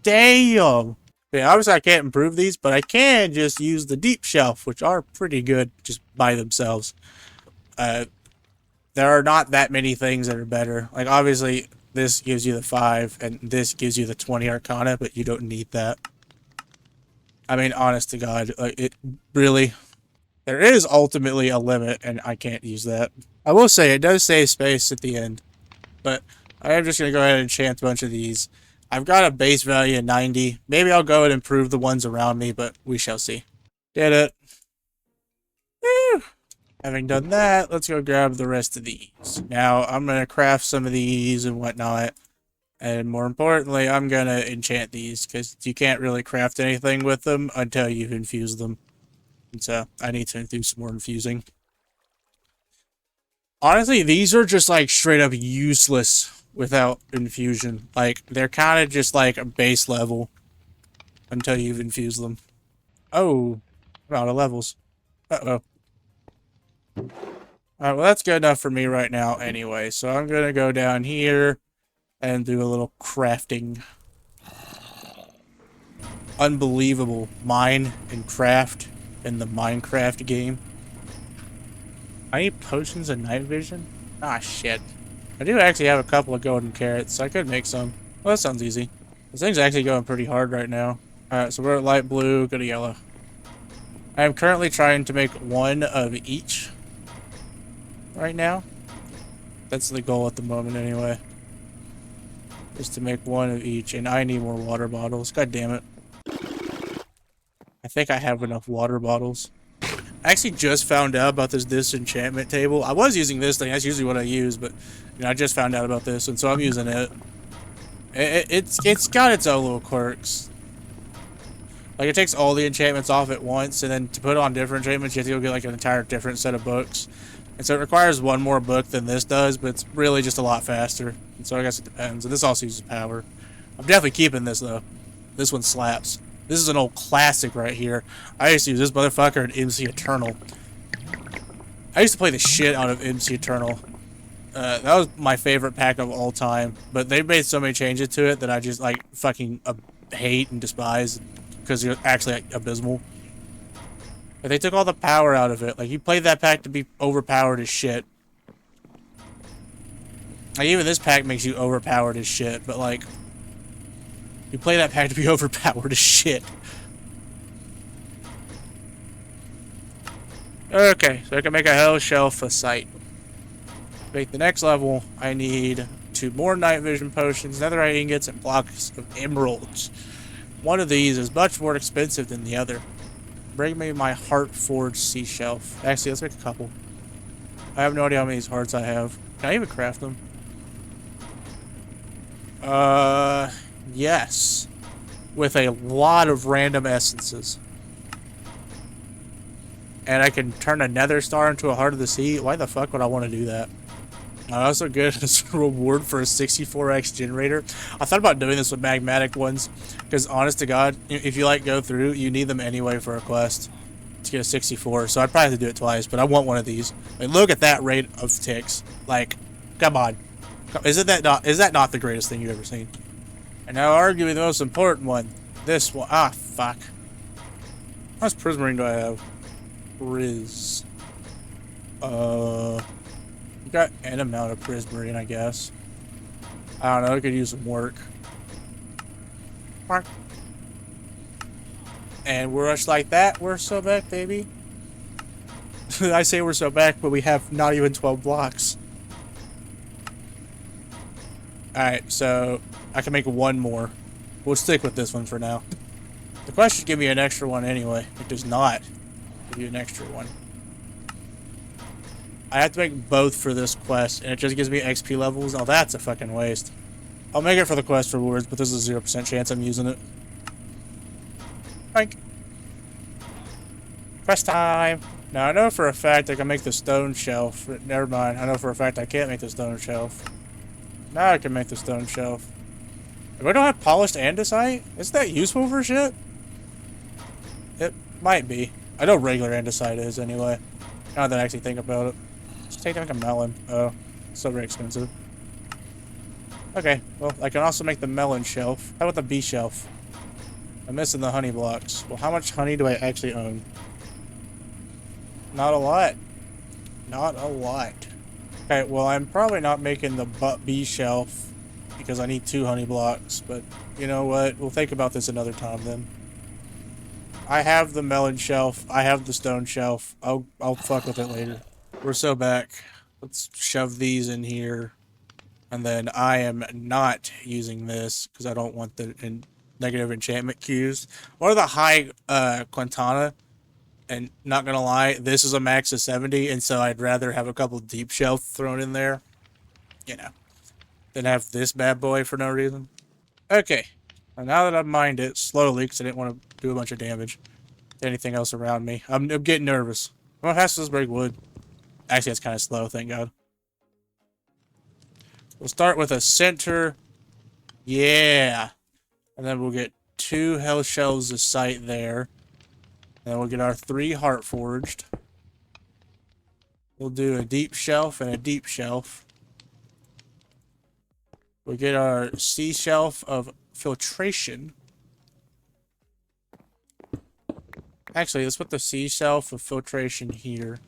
Damn! Yeah, obviously I can't improve these, but I can just use the deep shelf, which are pretty good just by themselves. There are not that many things that are better. Like, obviously, this gives you the 5, and this gives you the 20 Arcana, but you don't need that. I mean, honest to God, like, it really... There is ultimately a limit, and I can't use that. I will say, it does save space at the end. But I am just going to go ahead and enchant a bunch of these. I've got a base value of 90. Maybe I'll go and improve the ones around me, but we shall see. Did it. Woo! Having done that, let's go grab the rest of these. Now, I'm going to craft some of these and whatnot. And more importantly, I'm going to enchant these, because you can't really craft anything with them until you've infused them. And so, I need to do some more infusing. Honestly, these are just like straight up useless without infusion. Like, they're kind of just like a base level until you've infused them. Oh, I'm out of levels. Uh-oh. Alright, well that's good enough for me right now anyway. So I'm going to go down here and do a little crafting. Unbelievable. Mine and craft in the Minecraft game. I need potions of night vision? Ah, shit. I do actually have a couple of golden carrots, so I could make some. Well, that sounds easy. This thing's actually going pretty hard right now. Alright, so we're at light blue, go to yellow. I am currently trying to make one of each right now. That's the goal at the moment anyway. Just to make one of each, and I need more water bottles. God damn it. I think I have enough water bottles. I actually just found out about this disenchantment table. I was using this thing, that's usually what I use, but you know, I just found out about this, and so I'm using it. It's got its own little quirks. Like, it takes all the enchantments off at once, and then to put on different enchantments, you have to go get, like, an entire different set of books. And so it requires one more book than this does, but it's really just a lot faster. And so I guess it depends. And this also uses power. I'm definitely keeping this, though. This one slaps. This is an old classic right here. I used to use this motherfucker in MC Eternal. I used to play the shit out of MC Eternal. That was my favorite pack of all time. But they've made so many changes to it that I just, like, fucking hate and despise. Because you're actually like, abysmal. But they took all the power out of it. Like, you played that pack to be overpowered as shit. Like, even this pack makes you overpowered as shit, but like, you play that pack to be overpowered as shit. Okay, so I can make a hell shelf a site. To make the next level, I need 2 more night vision potions, netherite ingots, and blocks of emeralds. One of these is much more expensive than the other. Bring me my heart forged sea shelf. Actually, let's make a couple. I have no idea how many hearts I have. Can I even craft them? Yes. With a lot of random essences. And I can turn a nether star into a heart of the sea. Why the fuck would I want to do that? I also get as a reward for a 64x generator. I thought about doing this with magmatic ones, because honest to God, if you like go through, you need them anyway for a quest to get a 64. So I'd probably have to do it twice, but I want one of these. Like, look at that rate of ticks. Like, come on, is that not the greatest thing you've ever seen? And now, arguably the most important one, this one. Ah, fuck. How much prismarine do I have? Riz. Got an amount of prismarine, I guess. I don't know, I could use some work. And we're just like that. We're so back, baby. I say we're so back, but we have not even 12 blocks. Alright, so I can make one more. We'll stick with this one for now. The quest should give me an extra one anyway. It does not give you an extra one. I have to make both for this quest, and it just gives me XP levels. Oh, that's a fucking waste. I'll make it for the quest rewards, but there's a 0% chance I'm using it. Frank. Quest time! Now, I know for a fact I can make the stone shelf. Never mind. I know for a fact I can't make the stone shelf. Now I can make the stone shelf. If I don't have polished andesite, isn't that useful for shit? It might be. I know regular andesite is, anyway. Now that I actually think about it. Just take like a melon. Oh, so very expensive. Okay, well, I can also make the melon shelf. How about the bee shelf? I'm missing the honey blocks. Well, how much honey do I actually own? Not a lot. Not a lot. Okay, well, I'm probably not making the bee shelf because I need 2 honey blocks, but you know what? We'll think about this another time then. I have the melon shelf. I have the stone shelf. I'll fuck with it later. We're so back. Let's shove these in here. And then I am not using this because I don't want the negative enchantment cues. One of the high Quintana, and not gonna lie, this is a max of 70, and so I'd rather have a couple deep shelf thrown in there, you know, than have this bad boy for no reason. Okay, and now that I've mined it slowly because I didn't want to do a bunch of damage to anything else around me, I'm getting nervous. How fast does this break wood? Actually, it's kind of slow, thank God. We'll start with a center. Yeah. And then we'll get 2 hell shelves of sight there. And then we'll get our 3 heart forged. We'll do a deep shelf and a deep shelf. We'll get our sea shelf of filtration. Actually, let's put the sea shelf of filtration here.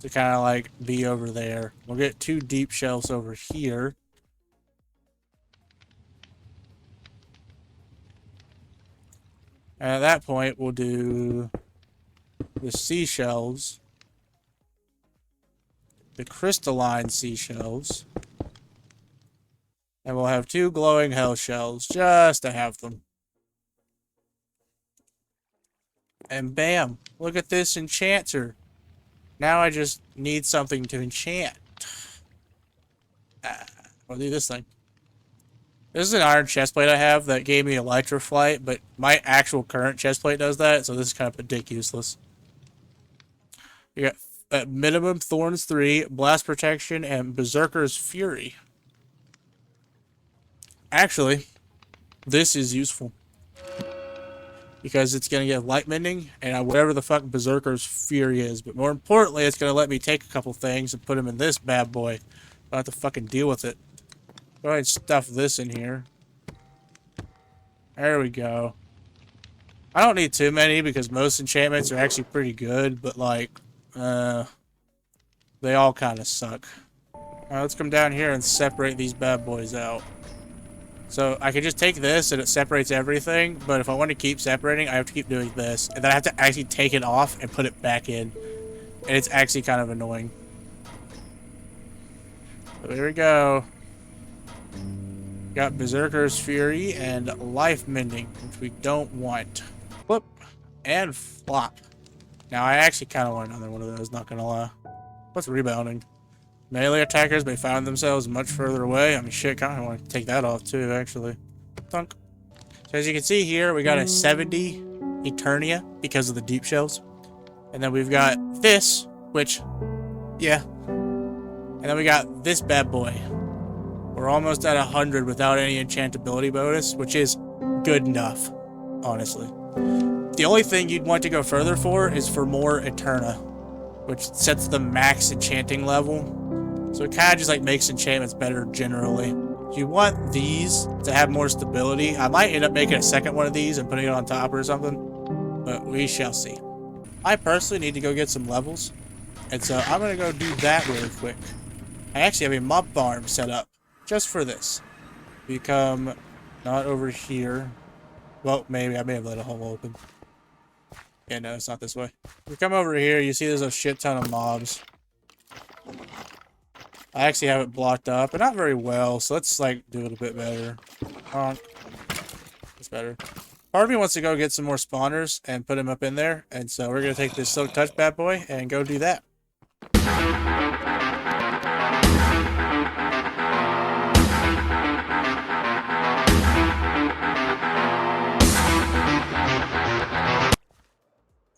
To kind of like be over there. We'll get 2 deep shelves over here. And at that point, we'll do the seashells, the crystalline seashells, and we'll have 2 glowing hell shells just to have them. And bam, look at this enchanter. Now I just need something to enchant. I'll do this thing. This is an iron chestplate I have that gave me electroflight, but my actual current chestplate does that, so this is kind of ridiculous. You got minimum Thorns 3, Blast Protection, and Berserker's Fury. Actually, this is useful. Because it's going to get light mending, and whatever the fuck Berserker's Fury is. But more importantly, it's going to let me take a couple things and put them in this bad boy. I don't have to fucking deal with it. Go ahead and stuff this in here. There we go. I don't need too many because most enchantments are actually pretty good, but like, they all kind of suck. Alright, let's come down here and separate these bad boys out. So I can just take this and it separates everything, but if I want to keep separating, I have to keep doing this. And then I have to actually take it off and put it back in. And it's actually kind of annoying. So here we go. Got Berserker's Fury and Life Mending, which we don't want. Flip and flop. Now I actually kind of want another one of those, not gonna lie. What's rebounding? Melee attackers may find themselves much further away. I mean, shit, kind of want to take that off too, actually. Thunk. So as you can see here, we got a 70 Eternia because of the deep shells. And then we've got this, which, yeah. And then we got this bad boy. We're almost at 100 without any enchantability bonus, which is good enough, honestly. The only thing you'd want to go further for is for more Eterna, which sets the max enchanting level. So it kind of just like makes enchantments better generally. If you want these to have more stability, I might end up making a second one of these and putting it on top or something, but we shall see. I personally need to go get some levels, and so I'm going to go do that really quick. I actually have a mob farm set up just for this. We come not over here. Well, maybe I may have let a hole open. Yeah, no, it's not this way. We come over here, you see there's a shit ton of mobs. I actually have it blocked up, but not very well, so let's, like, do it a bit better. That's better. Part of me wants to go get some more spawners and put them up in there, and so we're going to take this Silk Touch bad boy and go do that.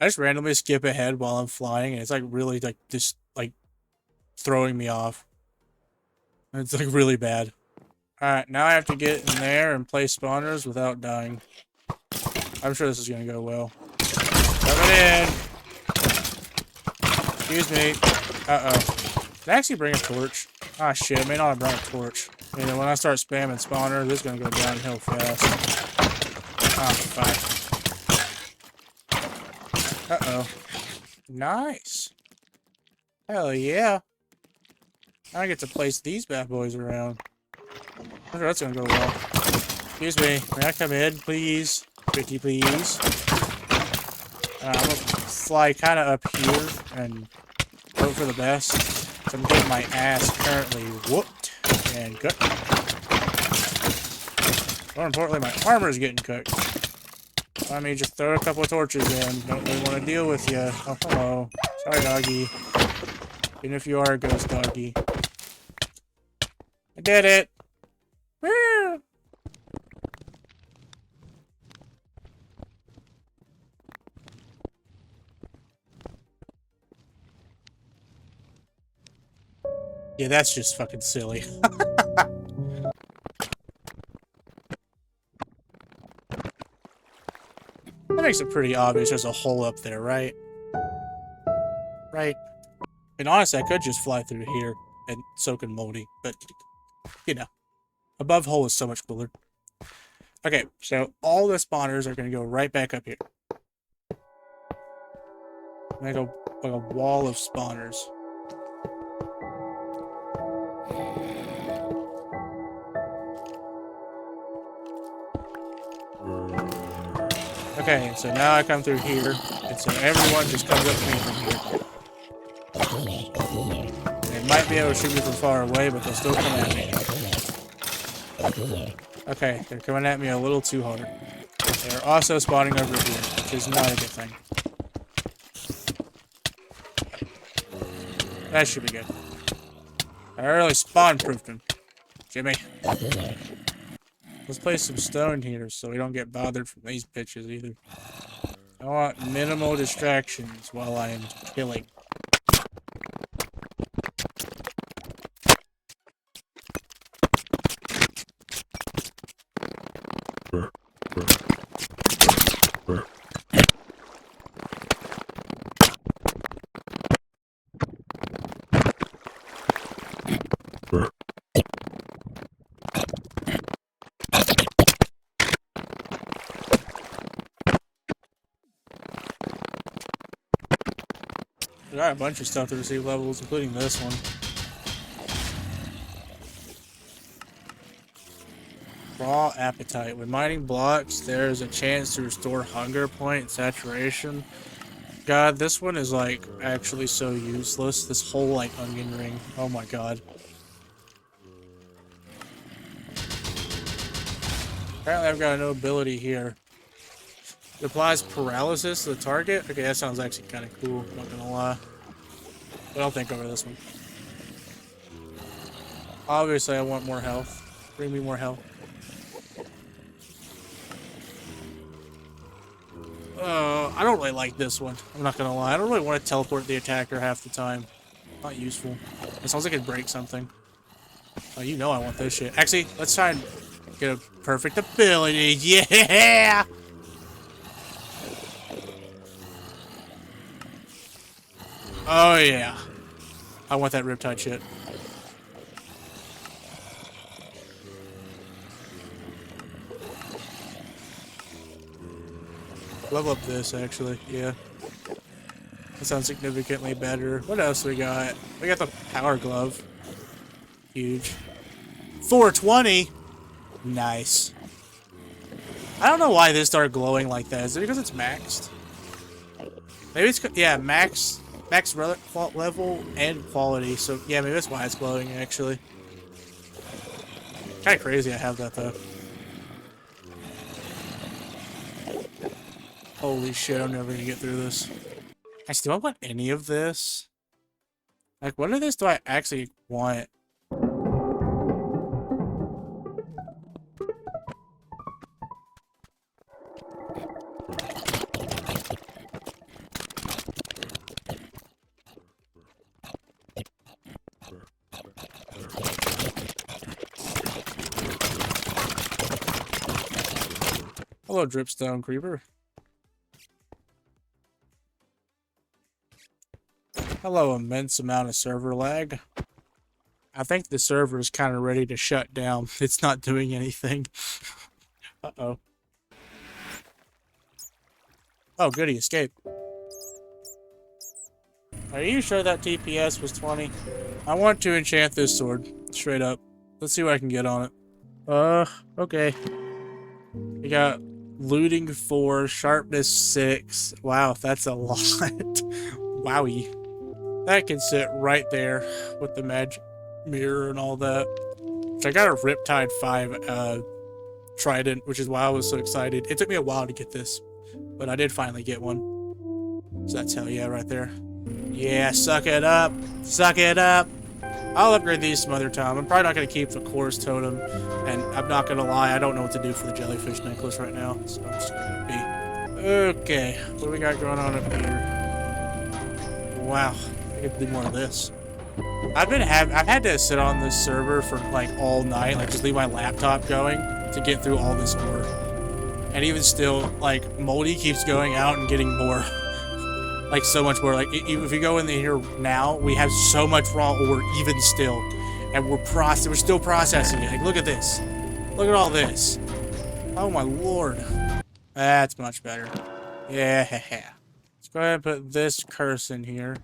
I just randomly skip ahead while I'm flying, and it's, like, really, like, just, like, throwing me off. It's like really bad. Alright, now I have to get in there and place spawners without dying. I'm sure this is gonna go well. Coming in! Excuse me. Uh-oh. Did I actually bring a torch? Ah, shit, I may not have brought a torch. You know, when I start spamming spawners, this is gonna go downhill fast. Ah, fuck. Uh-oh. Nice. Hell yeah. I get to place these bad boys around. I'm sure that's gonna go well. Excuse me. May I come in, please? Pretty please. I'm gonna fly kind of up here and hope for the best. So I'm getting my ass currently whooped and cooked. More importantly, my armor is getting cooked. Let me just throw a couple of torches in. Don't really want to deal with you. Oh, hello. Sorry, doggy. Even if you are a ghost doggy. I did it! Woo! Yeah, that's just fucking silly. That makes it pretty obvious there's a hole up there, right? Right? And honestly, I could just fly through here and soak in moldy, but, you know. Above hole is so much cooler. Okay, so all the spawners are going to go right back up here. Make a wall of spawners. Okay, so now I come through here, and so everyone just comes up to me from here. They might be able to shoot me from far away, but they'll still come at me. Okay, they're coming at me a little too hard. They're also spawning over here, which is not a good thing. That should be good. I really spawn-proofed him. Jimmy. Let's place some stone here so we don't get bothered from these bitches either. I want minimal distractions while I am killing. There are a bunch of stuff to receive levels, including this one. Raw appetite. When mining blocks, there's a chance to restore hunger point and saturation. God, this one is like actually so useless. This whole like onion ring. Oh my god. Apparently I've got no ability here. It applies paralysis to the target. Okay, that sounds actually kind of cool, not gonna lie. But I'll think over this one. Obviously I want more health. Bring me more health. I don't really like this one. I'm not gonna lie. I don't really want to teleport the attacker half the time. Not useful. It sounds like it'd break something. Oh, you know I want this shit. Actually, let's try and get a perfect ability. Yeah! Oh, yeah. I want that riptide shit. Level up this, actually. Yeah. That sounds significantly better. What else we got? We got the power glove. Huge. 420? Nice. I don't know why this started glowing like that. Is it because it's maxed? Maybe it's... Yeah, max level and quality. So, yeah, maybe that's why it's glowing, actually. Kind of crazy I have that, though. Holy shit, I'm never gonna get through this. Actually, do I want any of this? Like, what of this do I actually want? Hello, Dripstone Creeper. Hello, immense amount of server lag. I think the server is kind of ready to shut down. It's not doing anything. Uh-oh. Oh, good, he escaped. Are you sure that TPS was 20? I want to enchant this sword. Straight up. Let's see what I can get on it. Okay. We got looting 4, sharpness 6. Wow, that's a lot. Wowie. That can sit right there with the magic mirror and all that. So I got a Riptide 5 trident, which is why I was so excited. It took me a while to get this, but I did finally get one. So that's hell yeah right there. Yeah, suck it up. Suck it up. I'll upgrade these some other time. I'm probably not going to keep the Chorus Totem, and I'm not going to lie, I don't know what to do for the Jellyfish Necklace right now, so I'm just going to be. Okay, what do we got going on up here? Wow, I get to do more of this. I've had to sit on this server for like all night, like just leave my laptop going to get through all this ore. And even still, like, Moldy keeps going out and getting more. Like, so much more. Like, if you go in here now, we have so much raw ore, even still. And we're still processing it. Like, look at this. Look at all this. Oh, my lord. That's much better. Yeah. Let's go ahead and put this curse in here.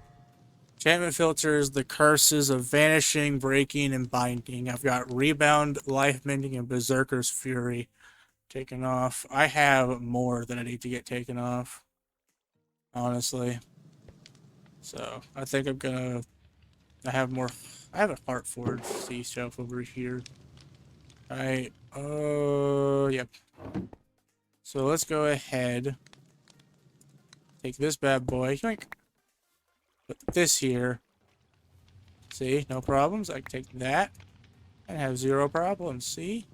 Enchantment filters the curses of vanishing, breaking, and binding. I've got rebound, life mending, and berserker's fury. taken off. I have more that I need to get taken off, honestly. So I think I'm gonna. I have more. I have a heart forge sea shelf over here. Alright. Yep. So let's go ahead. Take this bad boy. Yoink. Put this here. See, no problems. I can take that and have zero problems. See?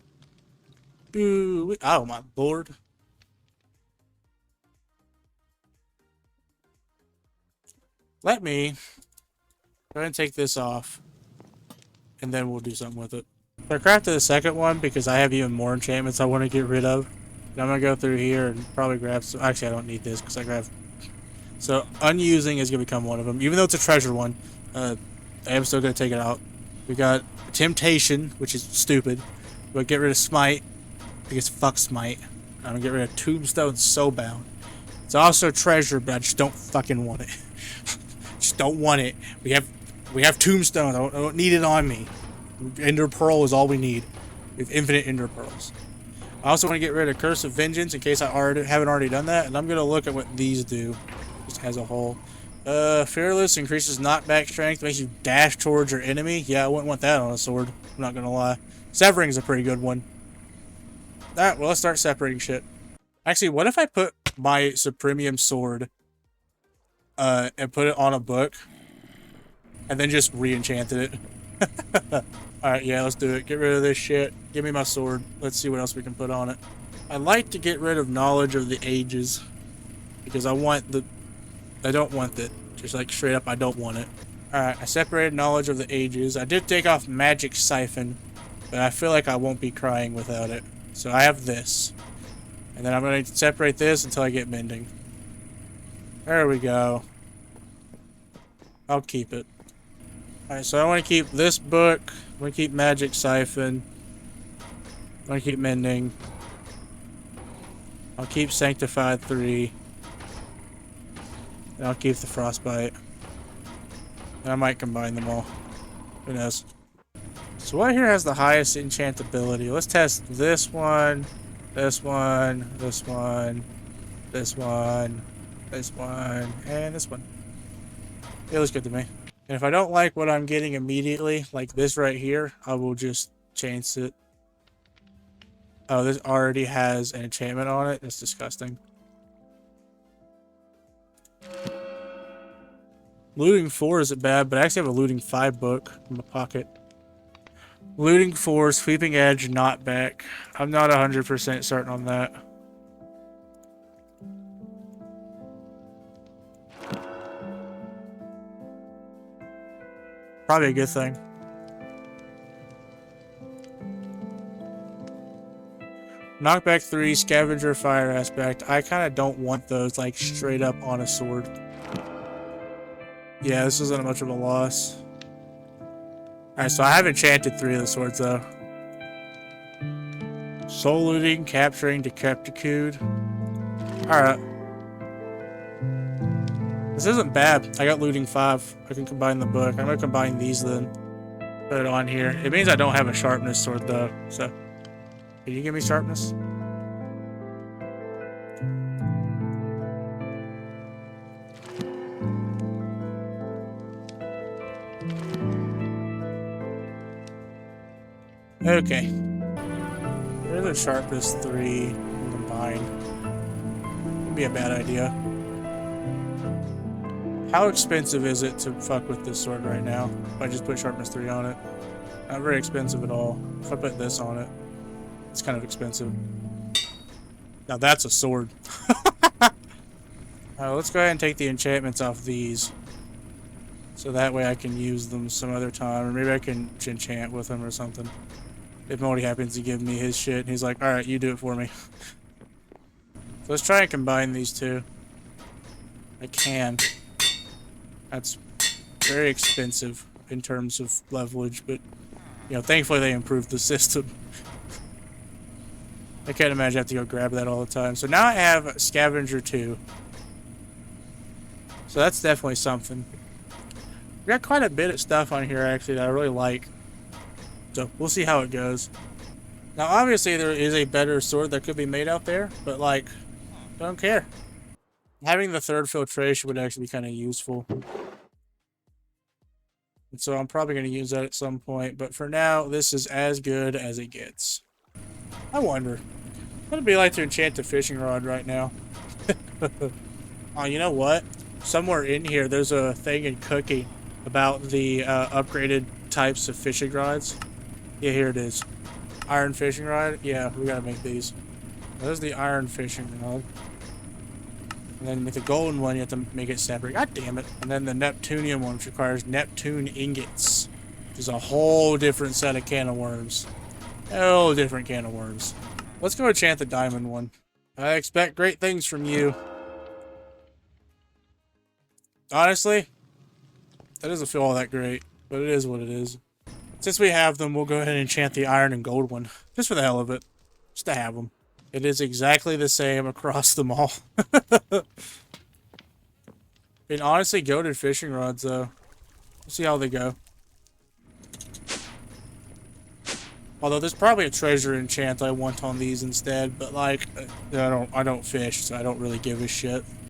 Ooh, oh my lord. Let me go ahead and take this off, and then we'll do something with it. So I crafted the second one because I have even more enchantments I want to get rid of. And I'm going to go through here and probably grab some. Actually, I don't need this because I grabbed. So unusing is going to become one of them. Even though it's a treasure one, I am still going to take it out. We got Temptation, which is stupid. We'll get rid of Smite because fuck Smite. I'm going to get rid of Tombstone Soulbound. It's also treasure, but I just don't fucking want it. Just don't want it. We have Tombstone. I don't need it on me. Ender Pearl is all we need. We have infinite Ender Pearls. I also want to get rid of Curse of Vengeance in case I haven't already done that. And I'm going to look at what these do just as a whole. Fearless increases knockback strength, makes you dash towards your enemy. Yeah, I wouldn't want that on a sword. I'm not going to lie. Severing is a pretty good one. Alright, well, let's start separating shit. Actually, what if I put my Supremium sword and put it on a book and then just re-enchanted it? Alright, yeah, let's do it. Get rid of this shit. Give me my sword. Let's see what else we can put on it. I'd like to get rid of Knowledge of the Ages because I don't want it. Just like straight up, I don't want it. Alright, I separated Knowledge of the Ages. I did take off Magic Siphon, but I feel like I won't be crying without it. So I have this. And then I'm going to separate this until I get Mending. There we go. I'll keep it. Alright, so I want to keep this book. I want to keep Magic Siphon. I want to keep Mending. I'll keep Sanctified 3. And I'll keep the Frostbite. And I might combine them all. Who knows? So what here has the highest enchantability? Let's test this one, this one, this one, this one, this one, and this one. It looks good to me. And if I don't like what I'm getting immediately, like this right here, I will just change it. Oh, this already has an enchantment on it. That's disgusting. Looting 4 isn't bad, but I actually have a Looting 5 book in my pocket. Looting 4, Sweeping Edge, not back. I'm not 100% certain on that. Probably a good thing. Knockback 3, Scavenger, Fire Aspect. I kind of don't want those like straight up on a sword. Yeah, this isn't much of a loss. Alright, so I have enchanted 3 of the swords though. Soul Looting, Capturing, Decrepitude. Alright. This isn't bad. I got Looting 5. I can combine the book. I'm gonna combine these then. Put it on here. It means I don't have a Sharpness sword though, so. Can you give me Sharpness? Okay. There's a Sharpness 3 combined. Would be a bad idea. How expensive is it to fuck with this sword right now? If I just put Sharpness 3 on it. Not very expensive at all. If I put this on it, it's kind of expensive. Now that's a sword. Let's go ahead and take the enchantments off these. So that way I can use them some other time. Or maybe I can enchant with them or something. If Moldy happens to give me his shit, and he's like, alright, you do it for me. So let's try and combine these two. I can. That's very expensive in terms of leverage, but, you know, thankfully they improved the system. I can't imagine I have to go grab that all the time. So now I have Scavenger 2. So that's definitely something. We got quite a bit of stuff on here, actually, that I really like. So we'll see how it goes. Now, obviously, there is a better sword that could be made out there, but, like, don't care. Having the third filtration would actually be kind of useful. And so I'm probably going to use that at some point, but for now, this is as good as it gets. I wonder, what would it be like to enchant a fishing rod right now? Oh, you know what? Somewhere in here, there's a thing in cooking about the upgraded types of fishing rods. Yeah, here it is. Iron fishing rod? Yeah, we gotta make these. There's the iron fishing rod. And then with the golden one, you have to make it separate. God damn it. And then the Neptunium one, which requires Neptune ingots. Which is a whole different set of can of worms. Whole different can of worms. Let's go enchant the diamond one. I expect great things from you. Honestly, that doesn't feel all that great, but it is what it is. Since we have them, we'll go ahead and enchant the iron and gold one. Just for the hell of it. Just to have them. It is exactly the same across them all. I mean, honestly, goated fishing rods, though. We'll see how they go. Although there's probably a treasure enchant I want on these instead, but like, I don't fish, so I don't really give a shit.